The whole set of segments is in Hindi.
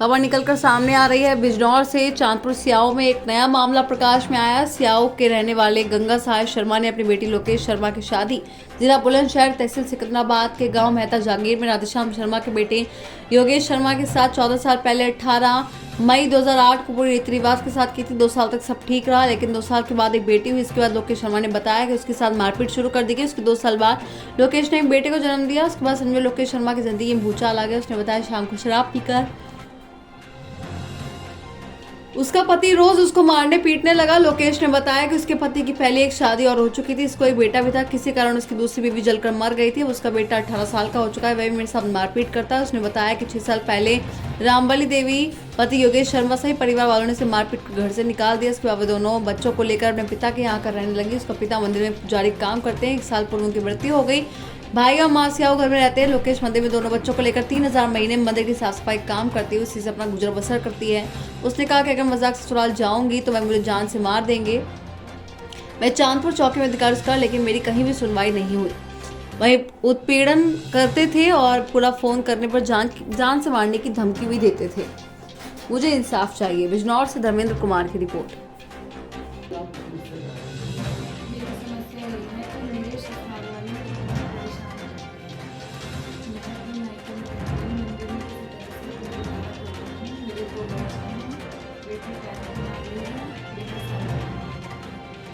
खबर निकलकर सामने आ रही है बिजनौर से। चांदपुर सियाओं में एक नया मामला प्रकाश में आया। सियाओं के रहने वाले गंगा सहाय शर्मा ने अपनी बेटी लोकेश शर्मा की शादी जिला बुलंदशहर तहसील सिकंदराबाद के गांव मेहता जागीर में राधेश्याम शर्मा के बेटे योगेश शर्मा के साथ 14 साल पहले 18 मई 2008 को पूरी रीति रिवाज के साथ की थी। 2 साल तक सब ठीक रहा, लेकिन 2 साल के बाद एक बेटी हुई। इसके बाद लोकेश शर्मा ने बताया कि उसके साथ मारपीट शुरू कर दी गई। उसके 2 साल बाद लोकेश ने एक बेटे को जन्म दिया। उसके बाद समझो लोकेश शर्मा की जिंदगी में भूचाल आ गया। उसने बताया शाम को शराब पीकर उसका पति रोज उसको मारने पीटने लगा। लोकेश ने बताया कि उसके पति की पहले एक शादी और हो चुकी थी। इसको एक बेटा भी था। किसी कारण उसकी दूसरी बीवी जलकर मर गई थी। उसका बेटा 18 साल का हो चुका है। वह भी मेरे साथ मारपीट करता है। उसने बताया कि 6 साल पहले रामबली देवी पति योगेश शर्मा सहित परिवार वालों ने इसे मारपीट कर घर से निकाल दिया। इसके बाद वे दोनों बच्चों को लेकर अपने पिता के यहाँ कर रहने लगी। उसका पिता मंदिर में पुजारी काम करते हैं। 1 साल पूर्व उनकी मृत्यु हो गई। भाई और माँ सियाओ घर में रहते हैं। लोकेश मंदिर में दोनों बच्चों को लेकर 3000 महीने में मंदिर की साफ सफाई काम करती है। उसी से अपना गुजर बसर करती है। उसने कहा कि अगर मजाक ससुराल जाऊंगी तो वह मुझे जान से मार देंगे। मैं चांदपुर चौकी में अधिकारी कर, लेकिन मेरी कहीं भी सुनवाई नहीं हुई। वहीं उत्पीड़न करते थे और पूरा फोन करने पर जान से मारने की धमकी भी देते थे। मुझे इंसाफ चाहिए। बिजनौर से धर्मेंद्र कुमार की रिपोर्ट।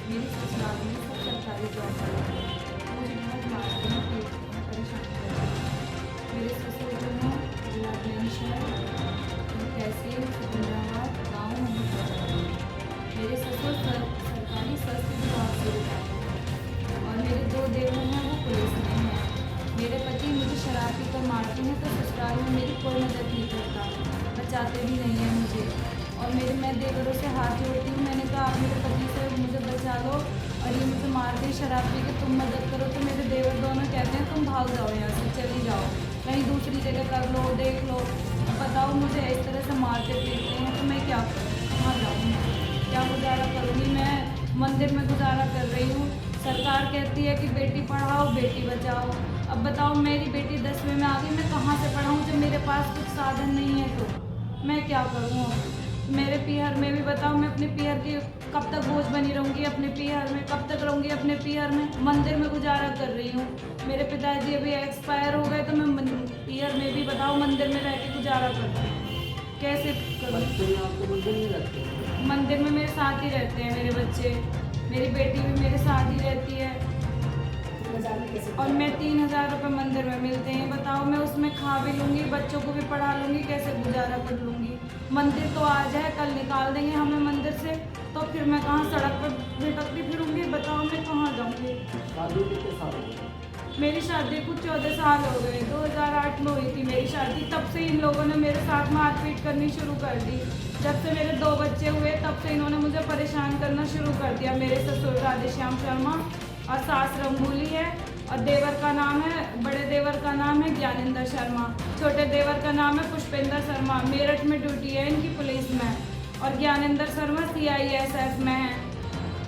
मेरी ससुराल में सब सरकारी जॉब वाले हैं। मुझे बहुत मारते हैं, पीटते हैं, परेशान करते हैं। मेरे ससुर जो हैं जिला बुलंदशहर तहसील सिकंदराबाद गाँव में रहते हैं। मेरे ससुर सरकारी स्वास्थ्य विभाग से रिटायर्ड हैं और मेरे 2 देवर हैं, वो पुलिस में हैं। मेरे पति मुझे शराब पीकर मारते हैं तो ससुराल में मेरी कोई मदद नहीं करता, बचाते भी नहीं हैं मुझे। और मैं देवरों से हाथ जोड़ती हूँ। मैंने कहा आप मेरे पति से मुझे बचा लो और ये मुझे मार दे शराब पी के, तुम मदद करो। तो मेरे देवर दोनों कहते हैं तुम भाग जाओ यहाँ से, चली जाओ, कहीं दूसरी जगह कर लो, देख लो। बताओ मुझे इस तरह से मारते पीटते हैं तो मैं क्या करूँ, कहाँ जाऊँ, क्या गुजारा करूँगी। मैं मंदिर में गुजारा कर रही हूँ। सरकार कहती है कि बेटी पढ़ाओ बेटी बचाओ। अब बताओ मेरी बेटी 10वीं में आ गई, मैं कहाँ से पढ़ाऊँ जब मेरे पास कुछ साधन नहीं है, तो मैं क्या करूँ। मेरे पीहर में भी बताओ, मैं अपने पीहर की कब तक बोझ बनी रहूँगी, अपने पीहर में कब तक रहूँगी, अपने पीहर में मंदिर में गुजारा कर रही हूँ। मेरे पिताजी अभी एक्सपायर हो गए तो मैं पीहर में भी बताओ मंदिर में रह के गुजारा करती हूँ, कैसे करूँ। मंदिर में मेरे साथ ही रहते हैं मेरे बच्चे, मेरी बेटी भी मेरे साथ ही रहती है और मैं 3000 रुपये मंदिर में मिलते हैं। बताओ मैं उसमें खा भी लूँगी, बच्चों को भी पढ़ा लूँगी, कैसे गुजारा कर लूँगी। मंदिर तो आज है, कल निकाल देंगे हमें मंदिर से, तो फिर मैं कहाँ सड़क पर भटकती फिरूँगी। बताओ मैं कहाँ जाऊँगी। मेरी शादी को 14 साल हो गए। 2008 में हुई थी मेरी शादी। तब से इन लोगों ने मेरे साथ मारपीट करनी शुरू कर दी। जब से मेरे 2 बच्चे हुए तब से इन्होंने मुझे परेशान करना शुरू कर दिया। मेरे ससुर राधेश्याम शर्मा और सास रंगूली है और देवर का नाम है, बड़े देवर का नाम है ज्ञानेंद्र शर्मा, छोटे देवर का नाम है पुष्पेंद्र शर्मा। मेरठ में ड्यूटी है इनकी पुलिस में और ज्ञानेंद्र शर्मा CISF में है।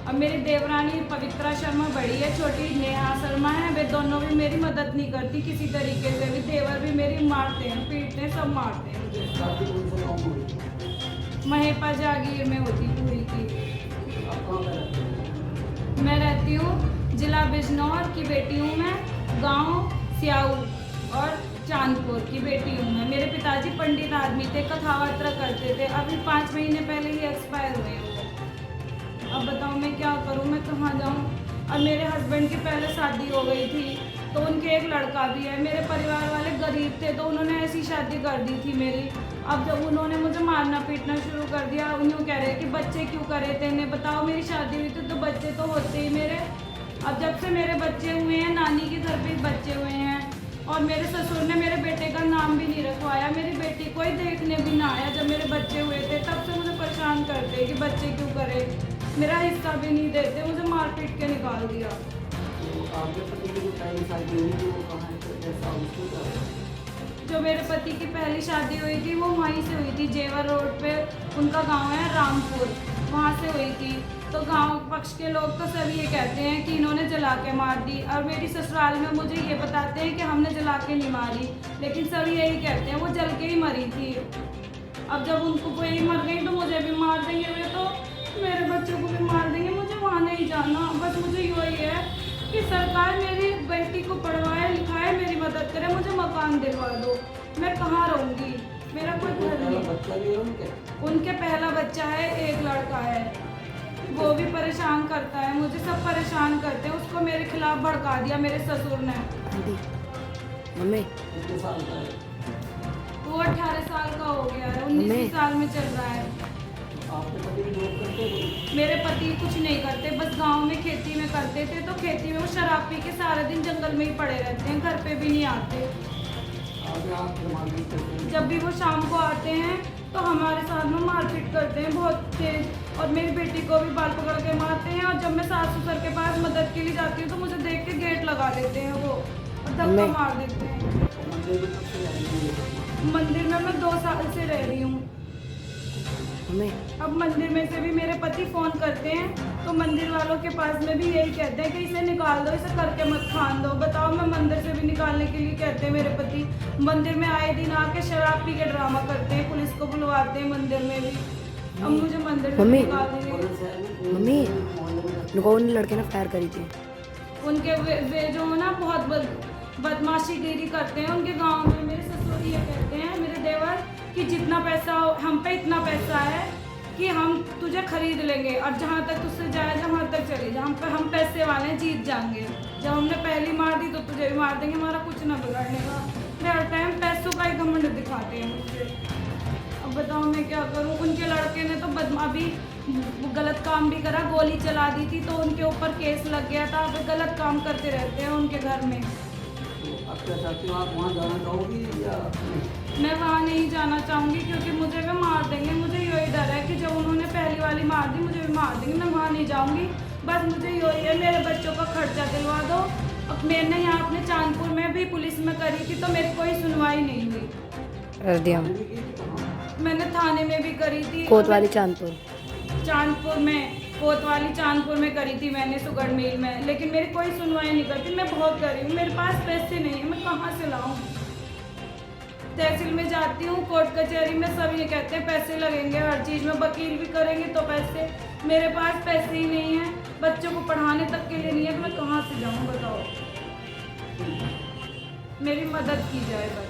अब मेरी देवरानी पवित्रा शर्मा बड़ी है, छोटी नेहा शर्मा है। वे दोनों भी मेरी मदद नहीं करती किसी तरीके से भी। देवर भी मेरी मारते हैं, पीटते हैं, सब मारते हैं मुझे। महेपा जागीर में हुई थी। मैं रहती हूँ जिला बिजनौर की बेटी हूँ मैं, गांव सियाऊ और चांदपुर की बेटी हूँ मैं। मेरे पिताजी पंडित आदमी थे, कथावार्ता करते थे। अभी 5 महीने पहले ही एक्सपायर हुए वो। अब बताओ मैं क्या करूँ, मैं कहाँ जाऊँ। और मेरे हस्बैंड की पहले शादी हो गई थी तो उनके एक लड़का भी है। मेरे परिवार वाले गरीब थे तो उन्होंने ऐसी शादी कर दी थी मेरी। अब जब उन्होंने मुझे मारना पीटना शुरू कर दिया, उन्होंने कह रहे कि बच्चे क्यों करे थे ने। बताओ मेरी शादी हुई थी तो बच्चे तो होते ही मेरे। अब जब से मेरे बच्चे हुए हैं, नानी के घर पे बच्चे हुए हैं और मेरे ससुर ने मेरे बेटे का नाम भी नहीं रखवाया। मेरी बेटी कोई देखने भी ना आया जब मेरे बच्चे हुए थे। तब से मुझे परेशान करते कि बच्चे क्यों करे, मेरा हिस्सा भी नहीं देते, मुझे मार पीट के निकाल दिया। जो मेरे पति की पहली शादी हुई थी वो वहीं से हुई थी, जेवर रोड पे उनका गांव है रामपुर, वहाँ से हुई थी। तो गांव पक्ष के लोग तो सभी ये कहते हैं कि इन्होंने जला के मार दी और मेरी ससुराल में मुझे ये बताते हैं कि हमने जला के नहीं मारी, लेकिन सभी यही कहते हैं वो जल के ही मरी थी। अब जब उनको कोई मर गई तो मुझे भी मार देंगे, वे तो मेरे बच्चों को भी मार देंगे। मुझे वहाँ नहीं जाना, बस मुझे यही है कि सरकार मेरी बेटी को पढ़वाए लिखाए, मेरी मदद करे, मुझे मकान दिलवा दो। मैं कहाँ रहूँगी, मेरा कोई घर नहीं। बच्चा भी है उनके पहला बच्चा है, एक लड़का है, वो भी परेशान करता है मुझे, सब परेशान करते हैं। उसको मेरे खिलाफ भड़का दिया मेरे ससुर ने। मम्मी कितने साल का है? वो 18 साल का हो गया है, 19 साल में चल रहा है। आपके पति भी जॉब करते हैं? मेरे पति कुछ नहीं करते, बस गांव में खेती में करते थे, तो खेती में वो शराब पी के सारा दिन जंगल में ही पड़े रहते हैं, घर पे भी नहीं आते। आगे आप जमानत करते हैं? जब भी वो शाम को आते हैं तो हमारे साथ में मारपीट करते हैं बहुत तेज, और मेरी बेटी को भी बाल पकड़ के मारते हैं। और जब मैं सास ससुर के पास मदद के लिए जाती हूँ तो मुझे देख के गेट लगा देते हैं वो, और धक्का मार देते हैं। तो मंदिर में कब से आ रही है? मंदिर में मैं 2 साल से रह रही हूँ। मम्मी अब मंदिर में से भी मेरे पति फ़ोन करते हैं तो मंदिर वालों के पास में भी यही कहते हैं कि इसे निकाल दो, इसे करके मत खान दो। बताओ, मैं मंदिर से भी निकालने के लिए कहते हैं मेरे पति। मंदिर में आए दिन आके शराब पी के ड्रामा करते हैं, पुलिस को बुलवाते हैं मंदिर में भी। अब मुझे मंदिर से मम्मी। निकाल देंगे। बड़े शहर में मम्मी मोहल्ले में रहते उनको उन लड़के ने फायर करी थी। उनके वे जो है ना बहुत बदमाशी गिरी करते हैं उनके गांव में। मेरे ससुर ये कहते हैं, मेरे देवर, कि जितना पैसा हम पे इतना पैसा है कि हम तुझे खरीद लेंगे, और जहाँ तक तुझसे जाए वहाँ तक चली जा, हम पैसे वाले जीत जाएंगे। जब हमने पहली मार दी तो तुझे भी मार देंगे, हमारा कुछ ना बिगाड़ने का। वे हर टाइम पैसों का ही घमंड दिखाते हैं मुझे। अब बताओ मैं क्या करूँ। उनके लड़के ने तो अभी गलत काम भी करा, गोली चला दी थी, तो उनके ऊपर केस लग गया था। वे गलत काम करते रहते हैं उनके घर में। तो आप क्या चाहते हो, आप वहाँ जाना चाहोगी या नहीं? मैं वहाँ नहीं जाना चाहूँगी क्योंकि मुझे वे मार देंगे। मुझे यही डर है कि जब उन्होंने पहली वाली मार दी मुझे भी मार देंगे। मैं वहाँ नहीं जाऊँगी, बस मुझे यही है, मेरे बच्चों का खर्चा दिलवा दो। अब मैंने यहाँ अपने चांदपुर में भी पुलिस में करी थी तो मेरी कोई सुनवाई नहीं हुई। कर दिया अभी की थी कहाँ? मैंने थाने में भी करी थी, कोतवाली चांदपुर। चांदपुर में, कोतवाली चांदपुर में करी थी मैंने, सुगढ़ मिल में, लेकिन मेरी कोई सुनवाई नहीं करती। मैं बहुत गरीब हूँ, मेरे पास पैसे नहीं है, मैं कहाँ से लाऊं। तहसील में जाती हूँ, कोर्ट कचहरी में, सब ये कहते हैं पैसे लगेंगे, हर चीज़ में वकील भी करेंगे तो पैसे। मेरे पास पैसे ही नहीं है, बच्चों को पढ़ाने तक के लिए नहीं है, तो मैं कहाँ से जाऊँ बताओ। मेरी मदद की जाए बस।